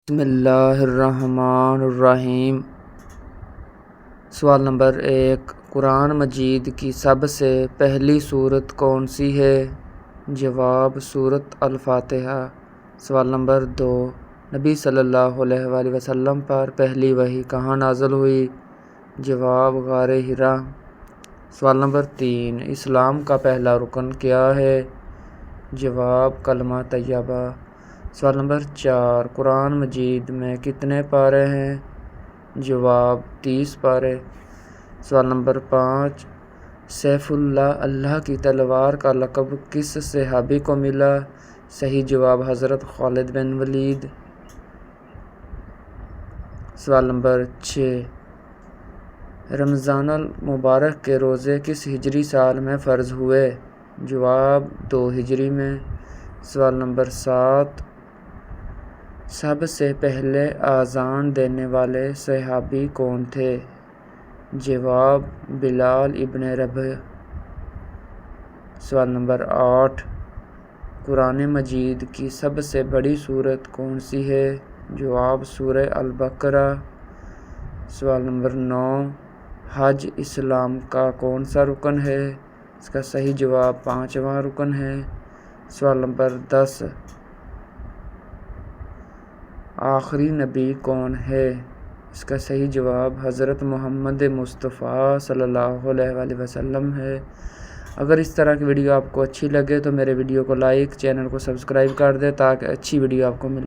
بسم اللہ الرحمن الرحیم۔ سوال نمبر 1، قرآن مجید کی سب سے پہلی سورت کون سی ہے؟ جواب، سورت الفاتحہ۔ سوال نمبر 2، نبی صلی اللہ علیہ وآلہ وسلم پر پہلی وحی کہاں نازل ہوئی؟ جواب، غار حرا۔ سوال نمبر 3، اسلام کا پہلا رکن کیا ہے؟ جواب، کلمہ طیبہ۔ سوال نمبر 4، قرآن مجید میں کتنے پارے ہیں؟ جواب، 30 پارے۔ سوال نمبر 5، سیف اللہ، اللہ کی تلوار کا لقب کس صحابی کو ملا؟ صحیح جواب، حضرت خالد بن ولید۔ سوال نمبر 6، رمضان المبارک کے روزے کس ہجری سال میں فرض ہوئے؟ جواب، 2 ہجری میں۔ سوال نمبر 7، سب سے پہلے اذان دینے والے صحابی کون تھے؟ جواب، بلال ابن رباح۔ سوال نمبر 8، قرآن مجید کی سب سے بڑی سورت کون سی ہے؟ جواب، سورہ البقرہ۔ سوال نمبر 9، حج اسلام کا کون سا رکن ہے؟ اس کا صحیح جواب 5واں رکن ہے۔ سوال نمبر 10، آخری نبی کون ہے؟ اس کا صحیح جواب حضرت محمد مصطفیٰ صلی اللہ علیہ وآلہ وسلم ہے۔ اگر اس طرح کی ویڈیو آپ کو اچھی لگے تو میرے ویڈیو کو لائک، چینل کو سبسکرائب کر دیں تاکہ اچھی ویڈیو آپ کو ملے۔